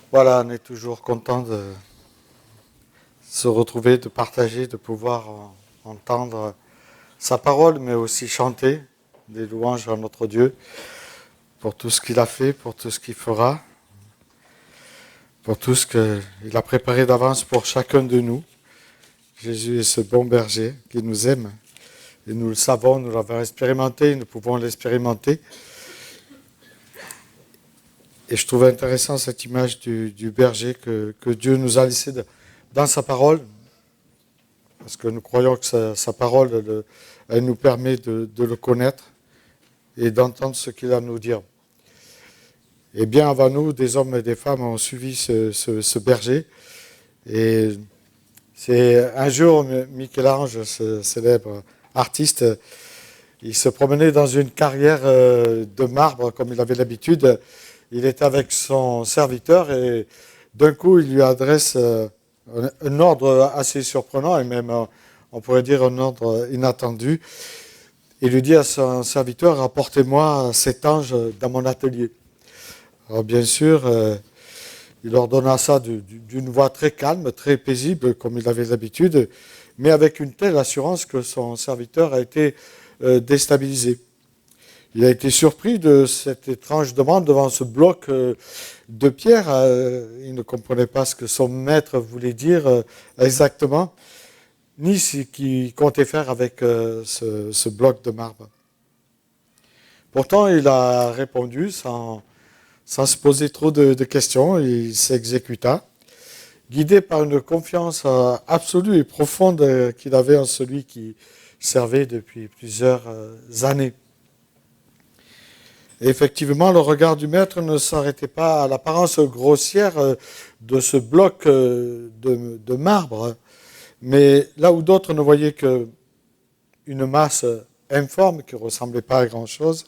Voilà, on est toujours content de se retrouver, de partager, de pouvoir entendre sa parole, mais aussi chanter des louanges à notre Dieu pour tout ce qu'il a fait, pour tout ce qu'il fera, pour tout ce qu'il a préparé d'avance pour chacun de nous. Jésus est ce bon berger qui nous aime. Et nous le savons, nous l'avons expérimenté, nous pouvons l'expérimenter. Et je trouve intéressant cette image du berger que Dieu nous a laissé dans sa parole, parce que nous croyons que sa parole, elle nous permet de le connaître et d'entendre ce qu'il a à nous dire. Et bien avant nous, des hommes et des femmes ont suivi ce berger. Et c'est un jour, Michel-Ange, ce célèbre artiste, il se promenait dans une carrière de marbre, comme il avait l'habitude. Il était avec son serviteur et d'un coup, il lui adresse un ordre assez surprenant et même, on pourrait dire, un ordre inattendu. Il lui dit à son serviteur, apportez-moi cet ange dans mon atelier. Alors bien sûr, il ordonna ça d'une voix très calme, très paisible, comme il avait l'habitude, mais avec une telle assurance que son serviteur a été déstabilisé. Il a été surpris de cette étrange demande devant ce bloc de pierre. Il ne comprenait pas ce que son maître voulait dire exactement, ni ce qu'il comptait faire avec ce bloc de marbre. Pourtant, il a répondu sans se poser trop de questions. Il s'exécuta, guidé par une confiance absolue et profonde qu'il avait en celui qui servait depuis plusieurs années. Et effectivement, le regard du maître ne s'arrêtait pas à l'apparence grossière de ce bloc de marbre, mais là où d'autres ne voyaient qu'une masse informe qui ne ressemblait pas à grand-chose,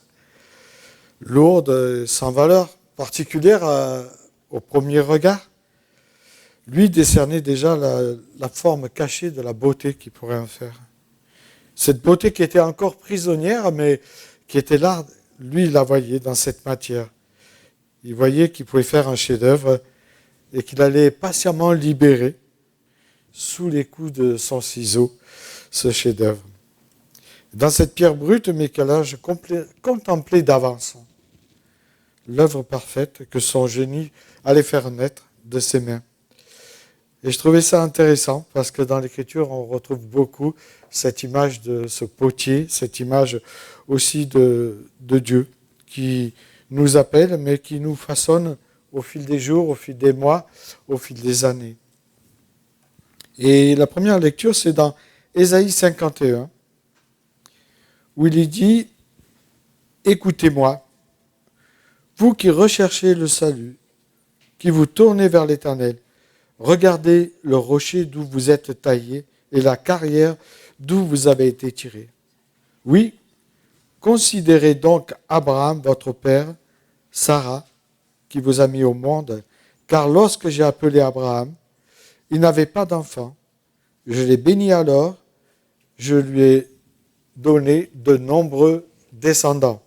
lourde, sans valeur particulière au premier regard, lui décernait déjà la forme cachée de la beauté qu'il pourrait en faire. Cette beauté qui était encore prisonnière, mais qui était là. Lui, il la voyait dans cette matière. Il voyait qu'il pouvait faire un chef-d'œuvre et qu'il allait patiemment libérer sous les coups de son ciseau ce chef-d'œuvre. Dans cette pierre brute, Michel-Ange contemplait d'avance l'œuvre parfaite que son génie allait faire naître de ses mains. Et je trouvais ça intéressant parce que dans l'Écriture, on retrouve beaucoup cette image de ce potier, cette image aussi de Dieu qui nous appelle, mais qui nous façonne au fil des jours, au fil des mois, au fil des années. Et la première lecture, c'est dans Ésaïe 51, où il est dit « Écoutez-moi, vous qui recherchez le salut, qui vous tournez vers l'Éternel, regardez le rocher d'où vous êtes taillé et la carrière d'où vous avez été tiré. Oui, considérez donc Abraham, votre père, Sarah, qui vous a mis au monde, car lorsque j'ai appelé Abraham, il n'avait pas d'enfant. Je l'ai béni alors, je lui ai donné de nombreux descendants. »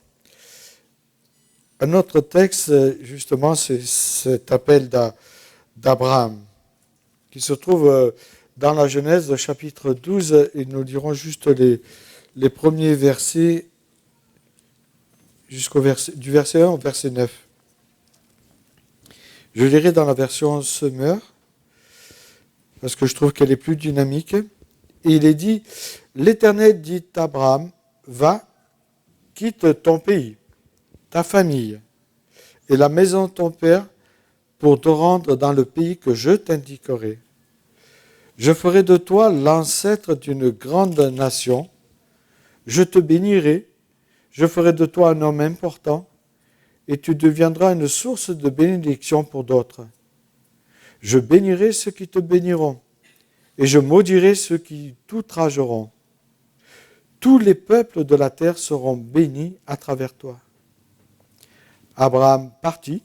Un autre texte, justement, c'est cet appel d'Abraham, qui se trouve dans la Genèse, chapitre 12, et nous lirons juste les premiers versets, du verset 1 au verset 9. Je lirai dans la version Semeur, parce que je trouve qu'elle est plus dynamique. Et il est dit, l'Éternel dit à Abraham, va, quitte ton pays, ta famille et la maison de ton père pour te rendre dans le pays que je t'indiquerai. Je ferai de toi l'ancêtre d'une grande nation. Je te bénirai. Je ferai de toi un homme important et tu deviendras une source de bénédiction pour d'autres. Je bénirai ceux qui te béniront et je maudirai ceux qui t'outrageront. Tous les peuples de la terre seront bénis à travers toi. Abraham partit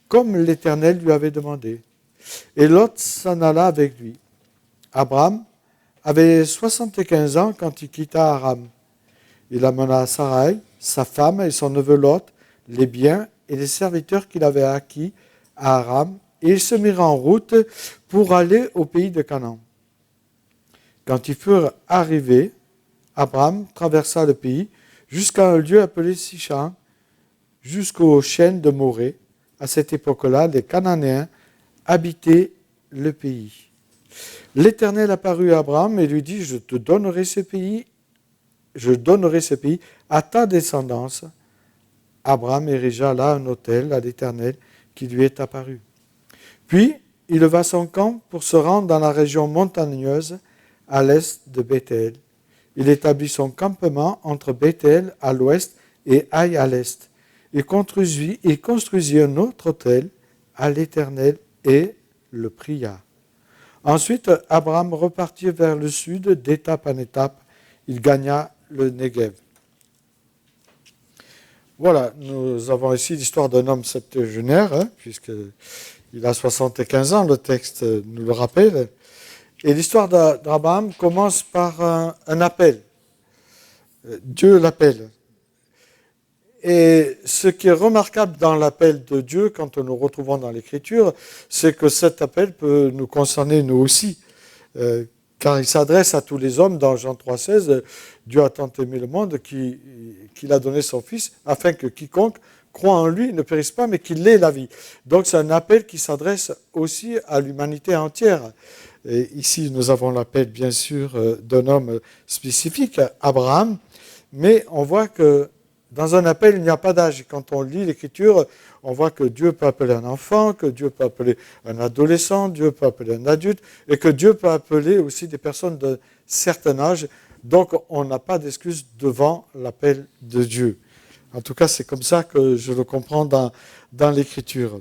comme l'Éternel lui avait demandé. Et Lot s'en alla avec lui. Abraham avait 75 ans quand il quitta Aram. Il amena Sarai, sa femme et son neveu Lot, les biens et les serviteurs qu'il avait acquis à Aram, et ils se mirent en route pour aller au pays de Canaan. Quand ils furent arrivés, Abraham traversa le pays jusqu'à un lieu appelé Sichem, jusqu'aux chênes de Morée. À cette époque-là, les Cananéens habitaient le pays. L'Éternel apparut à Abraham et lui dit, je donnerai ce pays à ta descendance. Abraham érigea là un autel à l'Éternel qui lui est apparu. Puis, il leva son camp pour se rendre dans la région montagneuse à l'est de Bethel. Il établit son campement entre Bethel à l'ouest et Haï à l'est. Il construisit un autre autel à l'Éternel et le pria. Ensuite, Abraham repartit vers le sud, d'étape en étape. Il gagna le Negev. Voilà, nous avons ici l'histoire d'un homme septuagénaire, puisqu'il a 75 ans, le texte nous le rappelle. Et l'histoire d'Abraham commence par un appel. Dieu l'appelle. Et ce qui est remarquable dans l'appel de Dieu, quand nous retrouvons dans l'Écriture, c'est que cet appel peut nous concerner nous aussi. Car il s'adresse à tous les hommes. Dans Jean 3,16, Dieu a tant aimé le monde qu'il a donné son Fils, afin que quiconque croit en lui ne périsse pas, mais qu'il ait la vie. Donc c'est un appel qui s'adresse aussi à l'humanité entière. Et ici, nous avons l'appel, bien sûr, d'un homme spécifique, Abraham, mais on voit que dans un appel, il n'y a pas d'âge. Quand on lit l'Écriture, on voit que Dieu peut appeler un enfant, que Dieu peut appeler un adolescent, Dieu peut appeler un adulte, et que Dieu peut appeler aussi des personnes de certain âge. Donc, on n'a pas d'excuse devant l'appel de Dieu. En tout cas, c'est comme ça que je le comprends dans l'Écriture.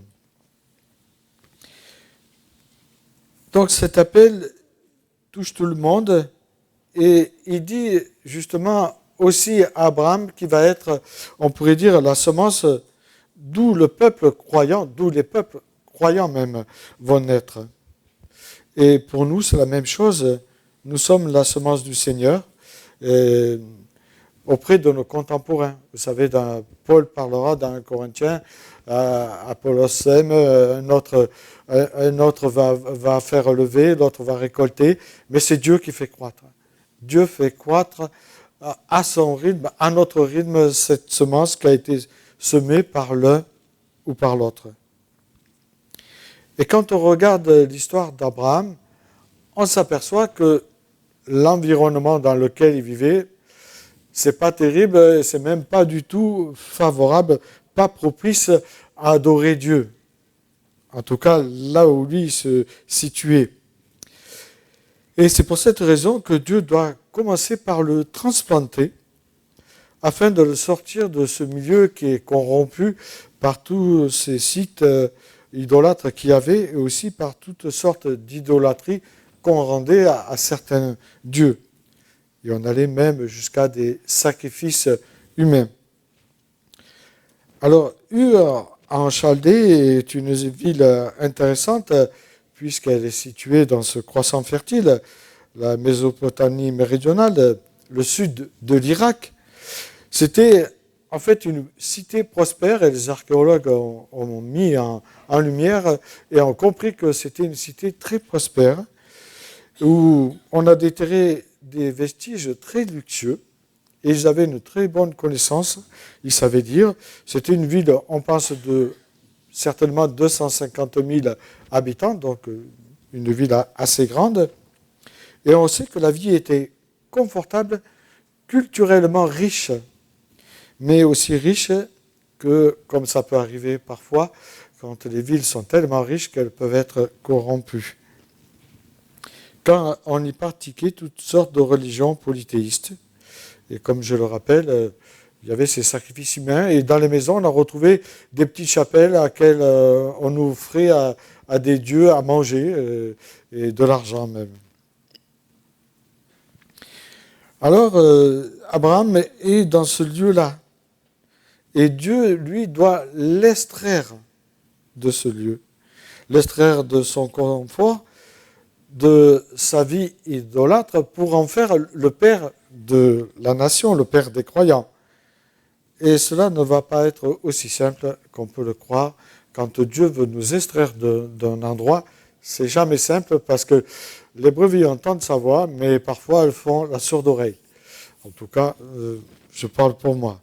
Donc, cet appel touche tout le monde, et il dit justement aussi à Abraham qui va être, on pourrait dire, la semence d'où les peuples croyants même vont naître. Et pour nous, c'est la même chose. Nous sommes la semence du Seigneur auprès de nos contemporains. Vous savez, Paul parlera dans 1 Corinthiens, Apollos sème, un autre va faire lever, l'autre va récolter, mais c'est Dieu qui fait croître. Dieu fait croître à son rythme, à notre rythme, cette semence qui a été semée par l'un ou par l'autre. Et quand on regarde l'histoire d'Abraham, on s'aperçoit que l'environnement dans lequel il vivait, c'est pas terrible, c'est même pas du tout favorable, pas propice à adorer Dieu. En tout cas, là où lui se situait. Et c'est pour cette raison que Dieu doit commencer par le transplanter afin de le sortir de ce milieu qui est corrompu par tous ces sites idolâtres qu'il y avait et aussi par toutes sortes d'idolâtries qu'on rendait à certains dieux. Et on allait même jusqu'à des sacrifices humains. Alors, Ur en Chaldée est une ville intéressante puisqu'elle est située dans ce croissant fertile, la Mésopotamie méridionale, le sud de l'Irak. C'était en fait une cité prospère et les archéologues ont mis en lumière et ont compris que c'était une cité très prospère où on a déterré des vestiges très luxueux et ils avaient une très bonne connaissance, ils savaient dire. C'était une ville, on pense, de certainement 250 000 habitants, donc une ville assez grande. Et on sait que la vie était confortable, culturellement riche, mais aussi riche que, comme ça peut arriver parfois, quand les villes sont tellement riches qu'elles peuvent être corrompues. Quand on y pratiquait toutes sortes de religions polythéistes, et comme je le rappelle, il y avait ces sacrifices humains, et dans les maisons, on a retrouvé des petites chapelles à laquelle on offrait à des dieux à manger, et de l'argent même. Alors, Abraham est dans ce lieu-là, et Dieu, lui, doit l'extraire de ce lieu, l'extraire de son confort, de sa vie idolâtre, pour en faire le père de la nation, le père des croyants. Et cela ne va pas être aussi simple qu'on peut le croire. Quand Dieu veut nous extraire d'un endroit, c'est jamais simple parce que les brebis entendent sa voix, mais parfois elles font la sourde oreille. En tout cas, je parle pour moi.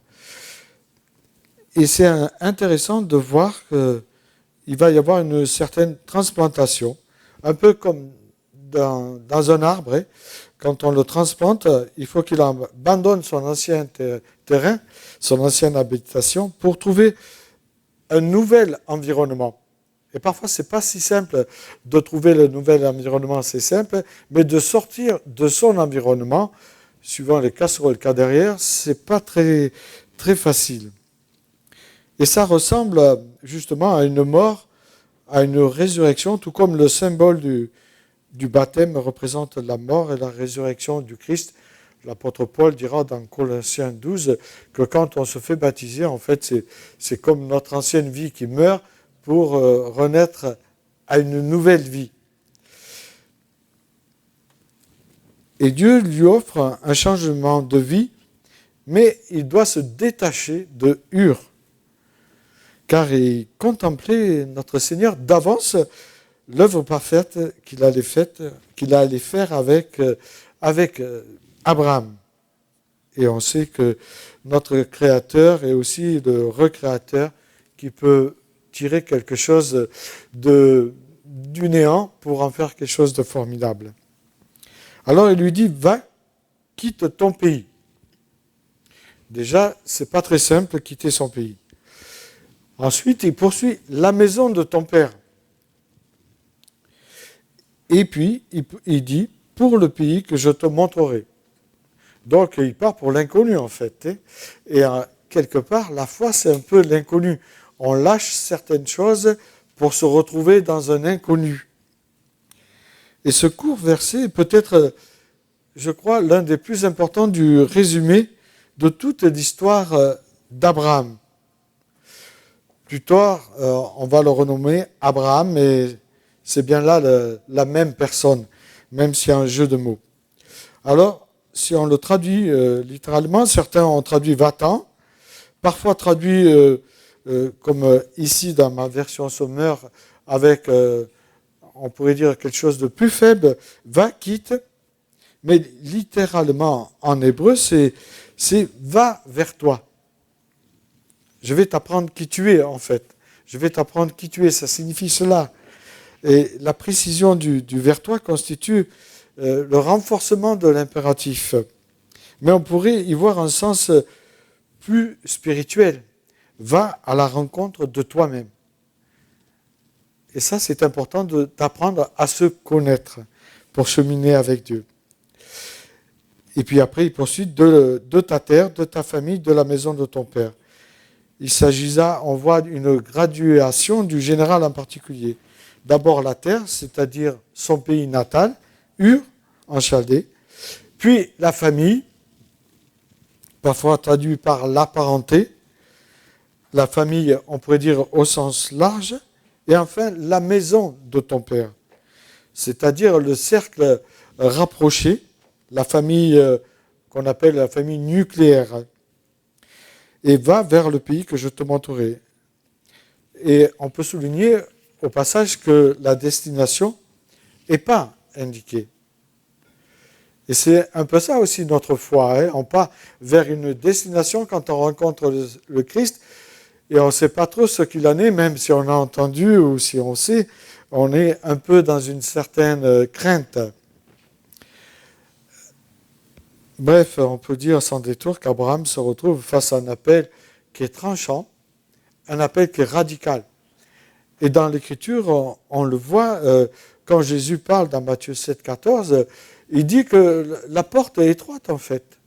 Et c'est intéressant de voir qu'il va y avoir une certaine transplantation, un peu comme dans un arbre. Hein. Quand on le transplante, il faut qu'il abandonne son ancien terrain, son ancienne habitation, pour trouver un nouvel environnement. Et parfois, ce n'est pas si simple de trouver le nouvel environnement, c'est simple, mais de sortir de son environnement, suivant les casseroles qu'il y a derrière, ce n'est pas très, très facile. Et ça ressemble justement à une mort, à une résurrection, tout comme le symbole du baptême représente la mort et la résurrection du Christ. L'apôtre Paul dira dans Colossiens 12 que quand on se fait baptiser, en fait, c'est comme notre ancienne vie qui meurt pour renaître à une nouvelle vie. Et Dieu lui offre un changement de vie, mais il doit se détacher de Ur, car il contemplait notre Seigneur d'avance l'œuvre parfaite qu'il allait faire avec Abraham. Et on sait que notre Créateur est aussi le recréateur qui peut tirer quelque chose du néant pour en faire quelque chose de formidable. Alors il lui dit, va, quitte ton pays. Déjà, c'est pas très simple quitter son pays. Ensuite, il poursuit la maison de ton père. Et puis, il dit, pour le pays que je te montrerai. Donc, il part pour l'inconnu, en fait. Et quelque part, la foi, c'est un peu l'inconnu. On lâche certaines choses pour se retrouver dans un inconnu. Et ce court verset est peut-être, je crois, l'un des plus importants du résumé de toute l'histoire d'Abraham. Plus tard, on va le renommer Abraham, mais c'est bien là la même personne, même s'il y a un jeu de mots. Alors, si on le traduit littéralement, certains ont traduit va-t'en, parfois traduit comme ici dans ma version sommaire, avec, on pourrait dire quelque chose de plus faible, va, quitte, mais littéralement en hébreu, c'est va vers toi. Je vais t'apprendre qui tu es, en fait. Je vais t'apprendre qui tu es, ça signifie cela. Et la précision du vers toi constitue le renforcement de l'impératif. Mais on pourrait y voir un sens plus spirituel. Va à la rencontre de toi-même. Et ça, c'est important d'apprendre à se connaître pour cheminer avec Dieu. Et puis après, il poursuit de ta terre, de ta famille, de la maison de ton père. Il s'agit là, on voit une graduation du général en particulier. D'abord la terre, c'est-à-dire son pays natal, Ur, en Chaldée. Puis la famille, parfois traduit par la parenté. La famille, on pourrait dire au sens large. Et enfin, la maison de ton père, c'est-à-dire le cercle rapproché, la famille qu'on appelle la famille nucléaire. Et va vers le pays que je te montrerai. Et on peut souligner au passage que la destination n'est pas indiquée. Et c'est un peu ça aussi notre foi. Hein. On part vers une destination quand on rencontre le Christ et on ne sait pas trop ce qu'il en est, même si on a entendu ou si on sait, on est un peu dans une certaine crainte. Bref, on peut dire sans détour qu'Abraham se retrouve face à un appel qui est tranchant, un appel qui est radical. Et dans l'Écriture, on le voit, quand Jésus parle dans Matthieu 7, 14, il dit que la porte est étroite en fait,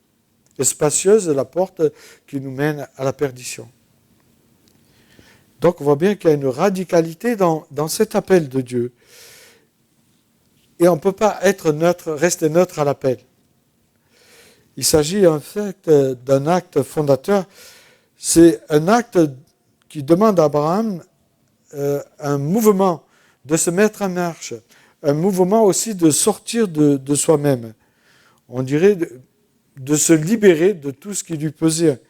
et spacieuse la porte qui nous mène à la perdition. Donc on voit bien qu'il y a une radicalité dans cet appel de Dieu. Et on ne peut pas être neutre, rester neutre à l'appel. Il s'agit en fait d'un acte fondateur. C'est un acte qui demande à Abraham un mouvement, de se mettre en marche, un mouvement aussi de sortir de soi-même. On dirait de se libérer de tout ce qui lui pesait.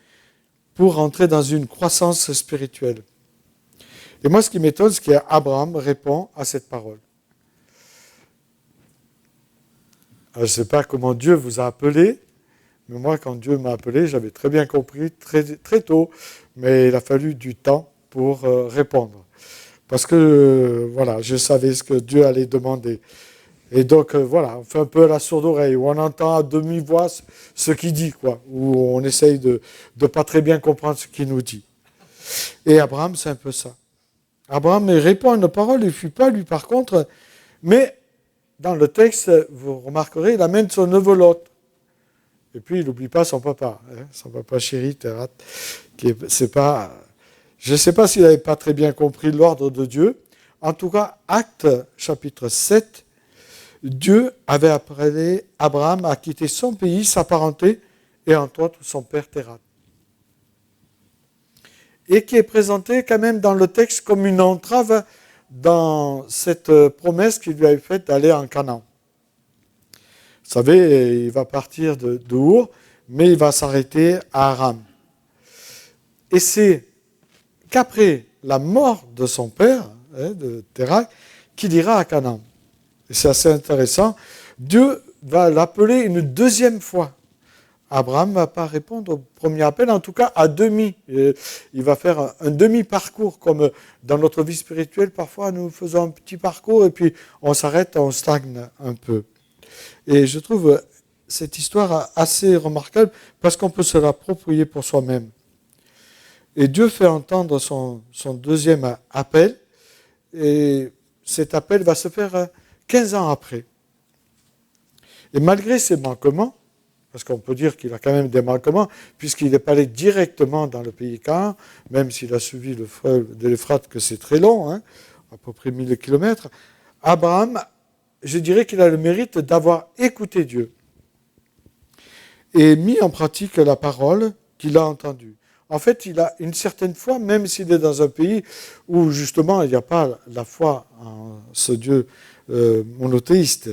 pour entrer dans une croissance spirituelle. Et moi, ce qui m'étonne, c'est qu'Abraham répond à cette parole. Alors, je ne sais pas comment Dieu vous a appelé, mais moi, quand Dieu m'a appelé, j'avais très bien compris très, très tôt, mais il a fallu du temps pour répondre. Parce que, voilà, je savais ce que Dieu allait demander. Et donc, voilà, on fait un peu la sourde oreille, où on entend à demi-voix ce qu'il dit, quoi, où on essaye de ne pas très bien comprendre ce qu'il nous dit. Et Abraham, c'est un peu ça. Abraham répond à une parole, il ne fuit pas, lui, par contre, mais dans le texte, vous remarquerez, il amène son neveu Lot. Et puis, il n'oublie pas son papa, son papa chéri, Terrat, c'est pas... Je ne sais pas s'il n'avait pas très bien compris l'ordre de Dieu. En tout cas, Actes, chapitre 7, Dieu avait appelé Abraham à quitter son pays, sa parenté, et entre autres son père Terrat. Et qui est présenté quand même dans le texte comme une entrave dans cette promesse qu'il lui avait faite d'aller en Canaan. Vous savez, il va partir de Our, mais il va s'arrêter à Aram. Et c'est qu'après la mort de son père, de Terah, qu'il ira à Canaan. Et c'est assez intéressant. Dieu va l'appeler une deuxième fois. Abraham ne va pas répondre au premier appel, en tout cas à demi. Il va faire un demi-parcours, comme dans notre vie spirituelle, parfois nous faisons un petit parcours et puis on s'arrête, on stagne un peu. Et je trouve cette histoire assez remarquable parce qu'on peut se l'approprier pour soi-même. Et Dieu fait entendre son deuxième appel, et cet appel va se faire 15 ans après. Et malgré ses manquements, parce qu'on peut dire qu'il a quand même des manquements, puisqu'il n'est pas allé directement dans le pays Canaan, même s'il a suivi le fleuve de l'Euphrate, que c'est très long, à peu près 1000 kilomètres, Abraham, je dirais qu'il a le mérite d'avoir écouté Dieu et mis en pratique la parole qu'il a entendue. En fait, il a une certaine foi, même s'il est dans un pays où justement il n'y a pas la foi en ce Dieu monothéiste.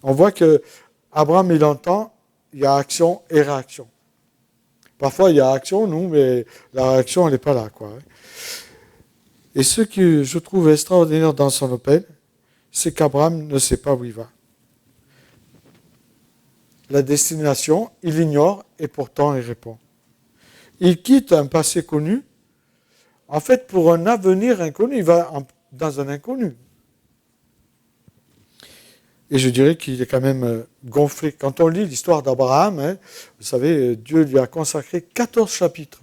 On voit que Abraham, il entend, il y a action et réaction. Parfois, il y a action, nous, mais la réaction, elle n'est pas là, quoi. Et ce que je trouve extraordinaire dans son appel, c'est qu'Abraham ne sait pas où il va. La destination, il l'ignore et pourtant il répond. Il quitte un passé connu, en fait pour un avenir inconnu, il va dans un inconnu. Et je dirais qu'il est quand même gonflé. Quand on lit l'histoire d'Abraham, vous savez, Dieu lui a consacré 14 chapitres.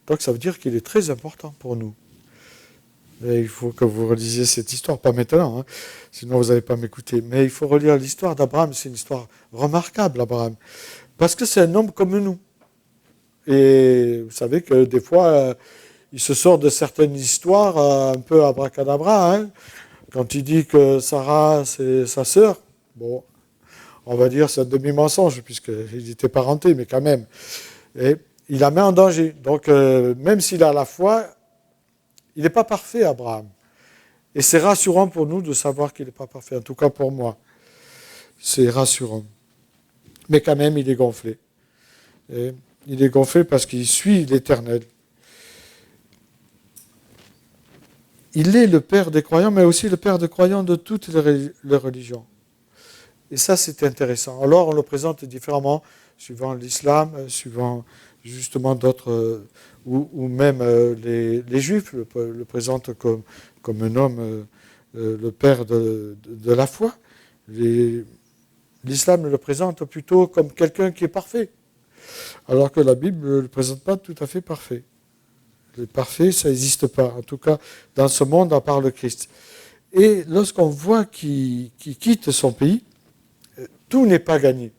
Donc ça veut dire qu'il est très important pour nous. Et il faut que vous relisiez cette histoire, pas maintenant, sinon vous n'allez pas m'écouter. Mais il faut relire l'histoire d'Abraham, c'est une histoire remarquable, Abraham. Parce que c'est un homme comme nous. Et vous savez que des fois, il se sort de certaines histoires un peu abracadabra. Quand il dit que Sarah, c'est sa sœur, bon, on va dire c'est un demi-mensonge, puisqu'il était parenté, mais quand même. Et il la met en danger. Donc, même s'il a la foi, il n'est pas parfait, Abraham. Et c'est rassurant pour nous de savoir qu'il n'est pas parfait, en tout cas pour moi. C'est rassurant. Mais quand même, il est gonflé. Et il est gonflé parce qu'il suit l'Éternel. Il est le père des croyants, mais aussi le père des croyants de toutes les religions. Et ça, c'est intéressant. Alors, on le présente différemment, suivant l'islam, suivant justement d'autres, ou même les juifs le présentent comme un homme, le père de la foi. L'islam le présente plutôt comme quelqu'un qui est parfait, alors que la Bible ne le présente pas tout à fait parfait. Le parfait, ça n'existe pas, en tout cas dans ce monde à part le Christ. Et lorsqu'on voit qu'il quitte son pays, tout n'est pas gagné.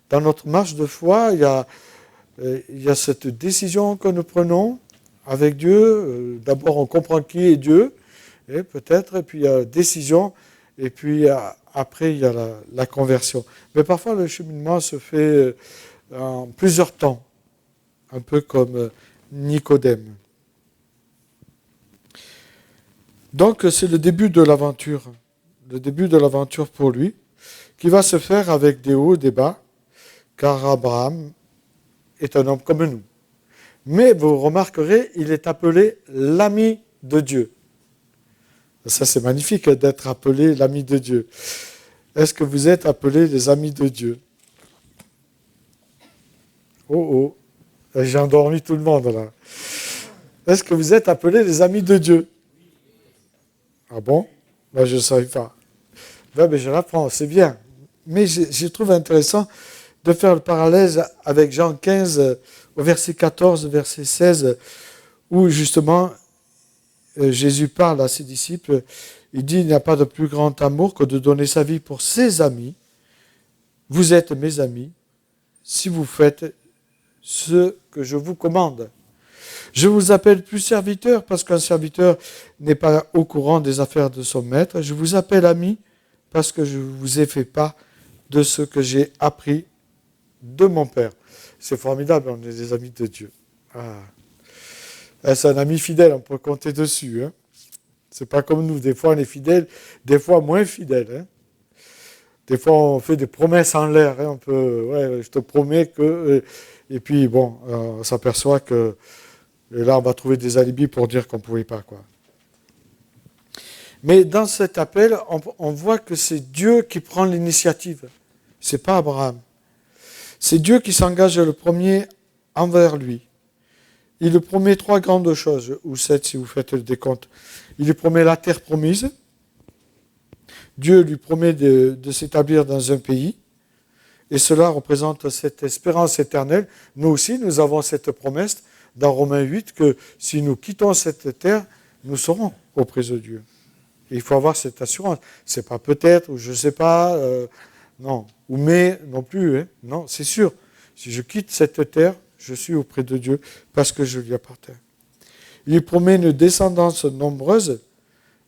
Dans notre marche de foi, il y a cette décision que nous prenons avec Dieu. D'abord, on comprend qui est Dieu, et peut-être, et puis il y a la décision, et puis après, il y a la conversion. Mais parfois, le cheminement se fait en plusieurs temps, un peu comme Nicodème. Donc, c'est le début de l'aventure pour lui, qui va se faire avec des hauts et des bas, car Abraham est un homme comme nous. Mais vous remarquerez, il est appelé l'ami de Dieu. Ça, c'est magnifique d'être appelé l'ami de Dieu. Est-ce que vous êtes appelés les amis de Dieu? Oh, j'ai endormi tout le monde là. Est-ce que vous êtes appelés les amis de Dieu? Ah bon? Ben, je ne savais pas. Ben, je l'apprends, c'est bien. Mais je trouve intéressant de faire le parallèle avec Jean 15, au verset 14, verset 16, où justement Jésus parle à ses disciples. Il dit, il n'y a pas de plus grand amour que de donner sa vie pour ses amis. Vous êtes mes amis si vous faites ce que je vous commande. Je vous appelle plus serviteur parce qu'un serviteur n'est pas au courant des affaires de son maître. Je vous appelle ami parce que je vous ai fait part de ce que j'ai appris de mon Père. C'est formidable, on est des amis de Dieu. C'est un ami fidèle, on peut compter dessus. Hein. C'est pas comme nous, des fois on est fidèles, des fois moins fidèles. Hein. Des fois on fait des promesses en l'air. Hein. On peut, ouais, je te promets que... Et puis bon, on s'aperçoit que et là, on va trouver des alibis pour dire qu'on ne pouvait pas, quoi. Mais dans cet appel, on voit que c'est Dieu qui prend l'initiative. Ce n'est pas Abraham. C'est Dieu qui s'engage le premier envers lui. Il lui promet 3 grandes choses, ou 7 si vous faites le décompte. Il lui promet la terre promise. Dieu lui promet de s'établir dans un pays. Et cela représente cette espérance éternelle. Nous aussi, nous avons cette promesse dans Romains 8, que si nous quittons cette terre, nous serons auprès de Dieu. Et il faut avoir cette assurance. C'est pas peut-être, ou je ne sais pas, non. Ou mais, non plus. Hein. Non, c'est sûr. Si je quitte cette terre, je suis auprès de Dieu parce que je lui appartiens. Il lui promet une descendance nombreuse,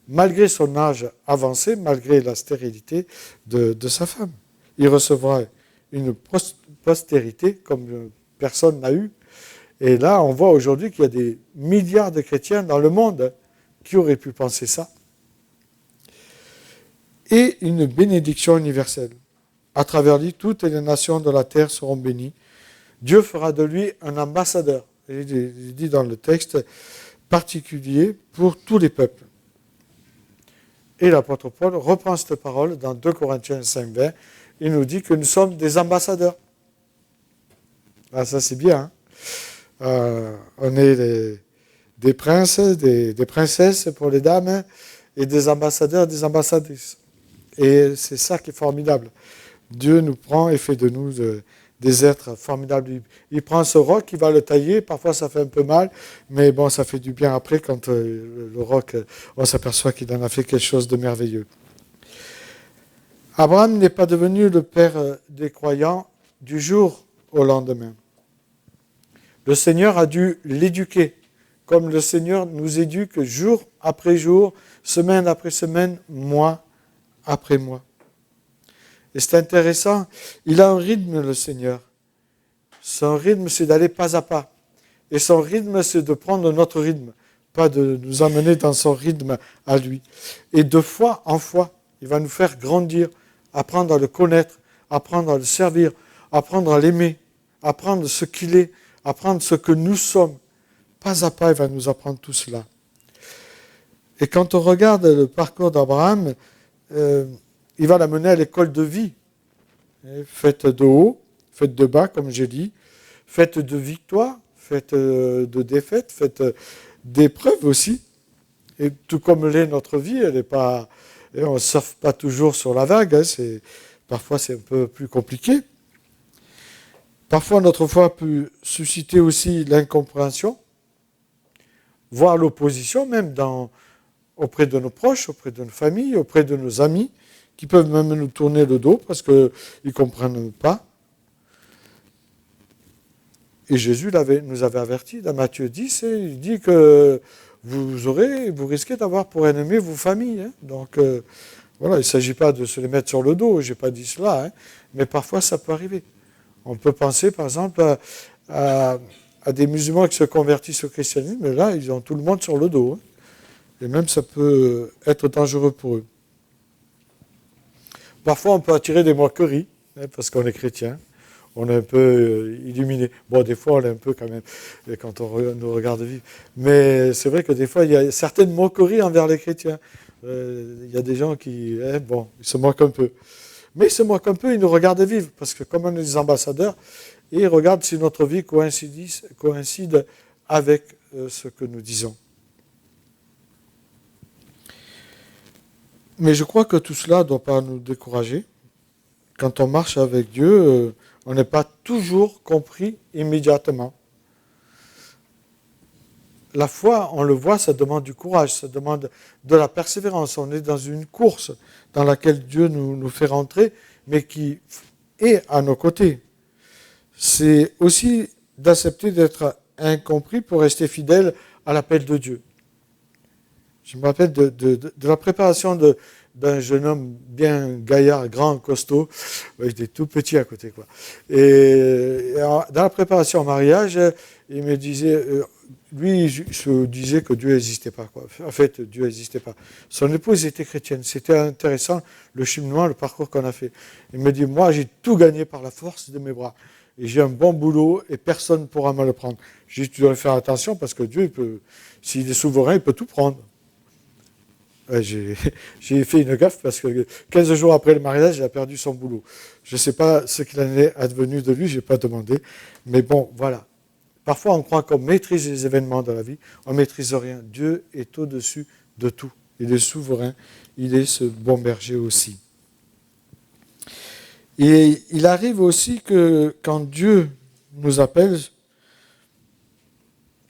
malgré son âge avancé, malgré la stérilité de sa femme. Il recevra une postérité comme personne n'a eu. Et là, on voit aujourd'hui qu'il y a des milliards de chrétiens dans le monde qui auraient pu penser ça. Et une bénédiction universelle. À travers lui, toutes les nations de la terre seront bénies. Dieu fera de lui un ambassadeur. Il dit dans le texte particulier pour tous les peuples. Et l'apôtre Paul reprend cette parole dans 2 Corinthiens 5, 20. Il nous dit que nous sommes des ambassadeurs. Ah, ça c'est bien, hein. On est des princes, des princesses pour les dames, et des ambassadeurs, des ambassadrices. Et c'est ça qui est formidable. Dieu nous prend et fait de nous des êtres formidables. Il prend ce roc, il va le tailler, parfois ça fait un peu mal, mais bon, ça fait du bien après quand le roc, on s'aperçoit qu'il en a fait quelque chose de merveilleux. Abraham n'est pas devenu le père des croyants du jour au lendemain. Le Seigneur a dû l'éduquer, comme le Seigneur nous éduque jour après jour, semaine après semaine, mois après mois. Et c'est intéressant, il a un rythme, le Seigneur. Son rythme, c'est d'aller pas à pas. Et son rythme, c'est de prendre notre rythme, pas de nous amener dans son rythme à lui. Et de fois en fois, il va nous faire grandir, apprendre à le connaître, apprendre à le servir, apprendre à l'aimer, apprendre ce qu'il est, apprendre ce que nous sommes. Pas à pas, il va nous apprendre tout cela. Et quand on regarde le parcours d'Abraham, il va l'amener à l'école de vie. Faite de haut, faite de bas, comme j'ai dit, faite de victoire, faite de défaite, faite d'épreuves aussi. Et tout comme l'est notre vie, elle n'est pas, on ne surfe pas toujours sur la vague, hein, parfois c'est un peu plus compliqué. Parfois, notre foi peut susciter aussi l'incompréhension, voire l'opposition, même auprès de nos proches, auprès de nos familles, auprès de nos amis, qui peuvent même nous tourner le dos parce qu'ils ne comprennent pas. Et Jésus nous avait avertis dans Matthieu 10, et il dit que vous risquez d'avoir pour ennemi vos familles. Hein. Donc, voilà, il ne s'agit pas de se les mettre sur le dos, je n'ai pas dit cela, hein, mais parfois ça peut arriver. On peut penser, par exemple, à des musulmans qui se convertissent au christianisme, mais là, ils ont tout le monde sur le dos. Hein. Et même, ça peut être dangereux pour eux. Parfois, on peut attirer des moqueries, hein, parce qu'on est chrétien. on est un peu illuminé. Bon, des fois, on est un peu quand même, quand on nous regarde vivre. Mais c'est vrai que des fois, il y a certaines moqueries envers les chrétiens. Il y a des gens qui, ils se moquent un peu. Mais ils se moquent un peu, ils nous regardent vivre, parce que comme on est des ambassadeurs, ils regardent si notre vie coïncide avec ce que nous disons. Mais je crois que tout cela ne doit pas nous décourager. Quand on marche avec Dieu, on n'est pas toujours compris immédiatement. La foi, on le voit, ça demande du courage, ça demande de la persévérance. On est dans une course dans laquelle Dieu nous fait rentrer, mais qui est à nos côtés. C'est aussi d'accepter d'être incompris pour rester fidèle à l'appel de Dieu. Je me rappelle de la préparation d'un jeune homme bien gaillard, grand, costaud. Il était tout petit à côté, quoi. Et dans la préparation au mariage, il me disait, lui, il se disait que Dieu n'existait pas, quoi. En fait, Dieu n'existait pas. Son épouse était chrétienne. C'était intéressant, le cheminement, le parcours qu'on a fait. Il me dit, moi, j'ai tout gagné par la force de mes bras. Et j'ai un bon boulot et personne ne pourra me le prendre. J'ai dit, tu dois faire attention parce que Dieu, s'il est souverain, il peut tout prendre. J'ai fait une gaffe parce que 15 jours après le mariage, il a perdu son boulot. Je ne sais pas ce qu'il en est advenu de lui, je n'ai pas demandé. Mais bon, voilà. Parfois, on croit qu'on maîtrise les événements de la vie. On ne maîtrise rien. Dieu est au-dessus de tout. Il est souverain. Il est ce bon berger aussi. Et il arrive aussi que quand Dieu nous appelle,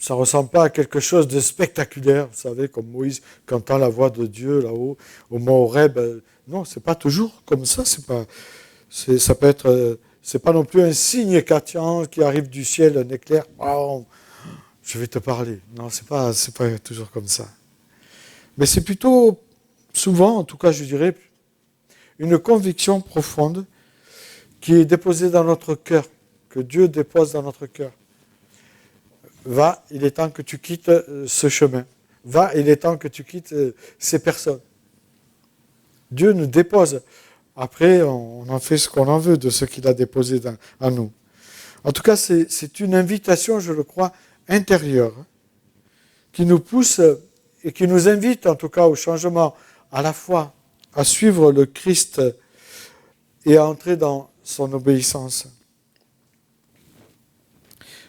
ça ne ressemble pas à quelque chose de spectaculaire, vous savez, comme Moïse, qui entend la voix de Dieu là-haut, au mont Horeb. Non, c'est pas toujours comme ça. Ça peut être, c'est pas non plus un signe éclatant qui arrive du ciel, un éclair. Oh, je vais te parler. Non, c'est pas toujours comme ça. Mais c'est plutôt, souvent, en tout cas, je dirais, une conviction profonde qui est déposée dans notre cœur, que Dieu dépose dans notre cœur. Va, il est temps que tu quittes ce chemin. Va, il est temps que tu quittes ces personnes. Dieu nous dépose. Après, on en fait ce qu'on en veut de ce qu'il a déposé en nous. En tout cas, c'est une invitation, je le crois, intérieure, qui nous pousse et qui nous invite, en tout cas, au changement, à la fois à suivre le Christ et à entrer dans son obéissance.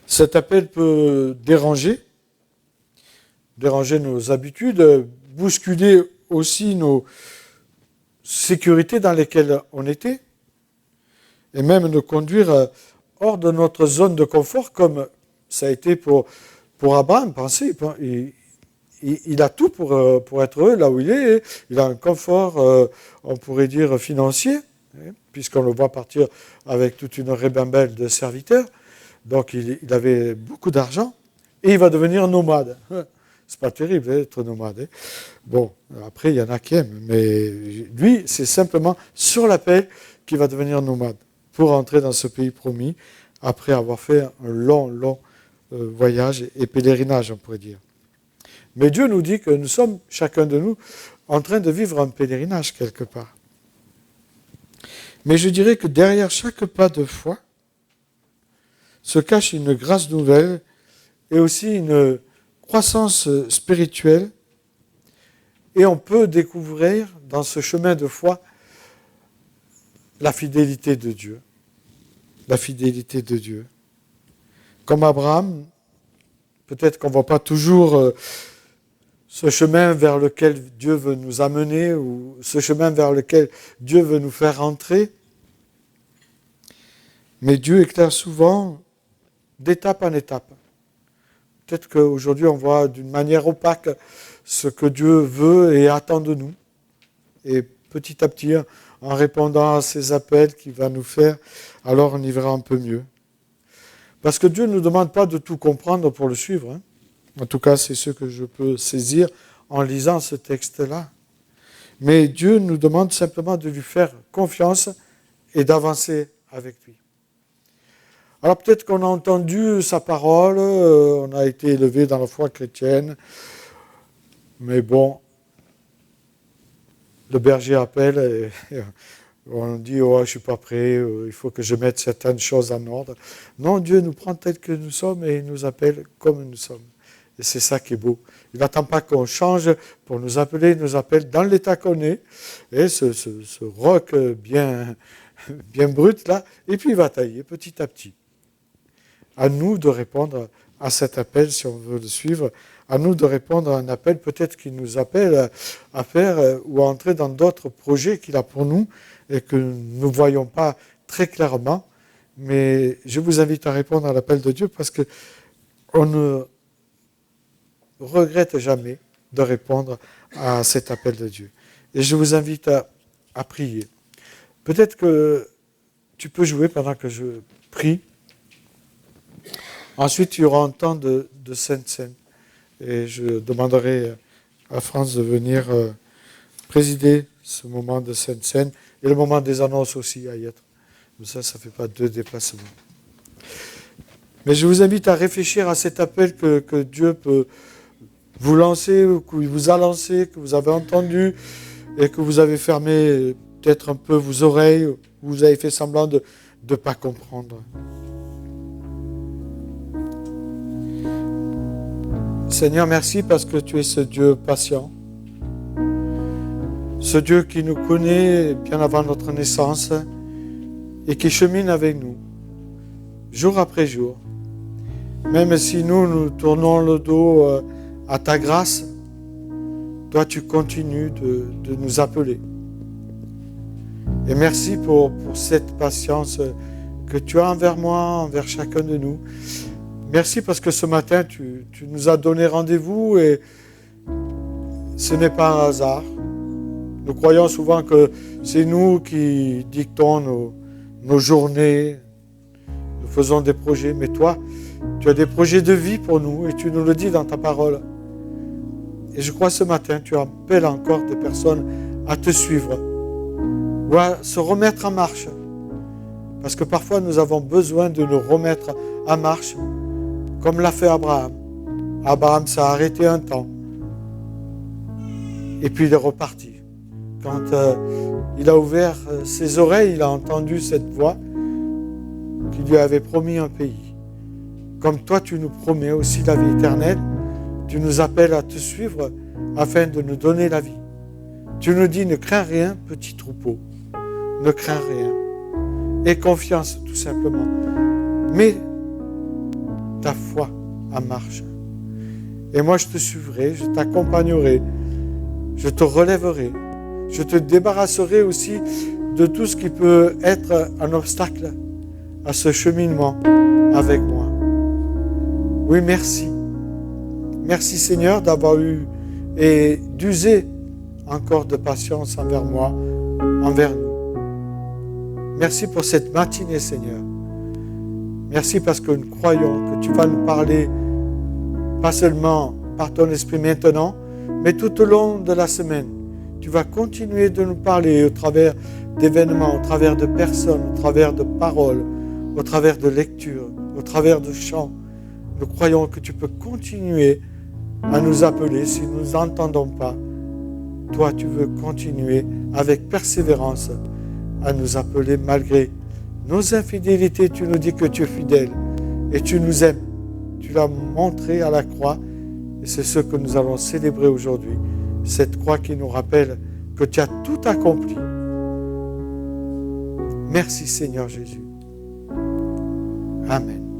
Cet appel peut déranger nos habitudes, bousculer aussi nos sécurités dans lesquelles on était, et même nous conduire hors de notre zone de confort, comme ça a été pour Abraham. Pensez, il a tout pour être heureux là où il est. Il a un confort, on pourrait dire, financier, puisqu'on le voit partir avec toute une ribambelle de serviteurs. Donc il avait beaucoup d'argent et il va devenir nomade. C'est pas terrible d'être nomade. Bon, après il y en a qui aiment, mais lui c'est simplement sur l'appel qu'il va devenir nomade pour entrer dans ce pays promis après avoir fait un long voyage et pèlerinage, on pourrait dire. Mais Dieu nous dit que nous sommes, chacun de nous, en train de vivre un pèlerinage quelque part. Mais je dirais que derrière chaque pas de foi, se cache une grâce nouvelle et aussi une croissance spirituelle. Et on peut découvrir dans ce chemin de foi la fidélité de Dieu. La fidélité de Dieu. Comme Abraham, peut-être qu'on ne voit pas toujours ce chemin vers lequel Dieu veut nous amener ou ce chemin vers lequel Dieu veut nous faire entrer. Mais Dieu éclaire souvent d'étape en étape. Peut-être qu'aujourd'hui, on voit d'une manière opaque ce que Dieu veut et attend de nous. Et petit à petit, en répondant à ces appels qu'il va nous faire, alors on y verra un peu mieux. Parce que Dieu ne nous demande pas de tout comprendre pour le suivre. En tout cas, c'est ce que je peux saisir en lisant ce texte-là. Mais Dieu nous demande simplement de lui faire confiance et d'avancer avec lui. Alors peut-être qu'on a entendu sa parole, on a été élevé dans la foi chrétienne, mais bon, le berger appelle et On dit, oh, je ne suis pas prêt, il faut que je mette certaines choses en ordre. Non, Dieu nous prend tel que nous sommes et il nous appelle comme nous sommes. Et c'est ça qui est beau. Il n'attend pas qu'on change pour nous appeler, il nous appelle dans l'état qu'on est. Et ce roc bien brut là, et puis il va tailler petit à petit. À nous de répondre à cet appel si on veut le suivre. À nous de répondre à un appel peut-être qu'il nous appelle à faire ou à entrer dans d'autres projets qu'il a pour nous et que nous ne voyons pas très clairement. Mais je vous invite à répondre à l'appel de Dieu parce qu'on ne regrette jamais de répondre à cet appel de Dieu. Et je vous invite à prier. Peut-être que tu peux jouer pendant que je prie. Ensuite, il y aura un temps de Sainte Seine. Et je demanderai à France de venir présider ce moment de Sainte Seine et le moment des annonces aussi à y être. Comme ça ne fait pas 2 déplacements. Mais je vous invite à réfléchir à cet appel que Dieu peut vous lancer, ou qu'il vous a lancé, que vous avez entendu et que vous avez fermé peut-être un peu vos oreilles, ou vous avez fait semblant de ne pas comprendre. Seigneur, merci parce que tu es ce Dieu patient, ce Dieu qui nous connaît bien avant notre naissance et qui chemine avec nous, jour après jour. Même si nous tournons le dos à ta grâce, toi tu continues de nous appeler. Et merci pour cette patience que tu as envers moi, envers chacun de nous. Merci parce que ce matin, tu nous as donné rendez-vous et ce n'est pas un hasard. Nous croyons souvent que c'est nous qui dictons nos journées, nous faisons des projets, mais toi, tu as des projets de vie pour nous et tu nous le dis dans ta parole. Et je crois ce matin, tu appelles encore des personnes à te suivre ou à se remettre en marche. Parce que parfois, nous avons besoin de nous remettre en marche comme l'a fait Abraham. Abraham s'est arrêté un temps. Et puis il est reparti. Quand il a ouvert ses oreilles, il a entendu cette voix qui lui avait promis un pays. Comme toi, tu nous promets aussi la vie éternelle, tu nous appelles à te suivre afin de nous donner la vie. Tu nous dis, ne crains rien, petit troupeau. Ne crains rien. Aie confiance, tout simplement. Mais ta foi en marche. Et moi, je te suivrai, je t'accompagnerai, je te relèverai, je te débarrasserai aussi de tout ce qui peut être un obstacle à ce cheminement avec moi. Oui, merci. Merci Seigneur d'avoir eu et d'user encore de patience envers moi, envers nous. Merci pour cette matinée, Seigneur. Merci parce que nous croyons que tu vas nous parler, pas seulement par ton esprit maintenant, mais tout au long de la semaine. Tu vas continuer de nous parler au travers d'événements, au travers de personnes, au travers de paroles, au travers de lectures, au travers de chants. Nous croyons que tu peux continuer à nous appeler si nous n'entendons pas. Toi, tu veux continuer avec persévérance à nous appeler malgré nos infidélités. Tu nous dis que tu es fidèle et tu nous aimes. Tu l'as montré à la croix et c'est ce que nous allons célébrer aujourd'hui. Cette croix qui nous rappelle que tu as tout accompli. Merci Seigneur Jésus. Amen.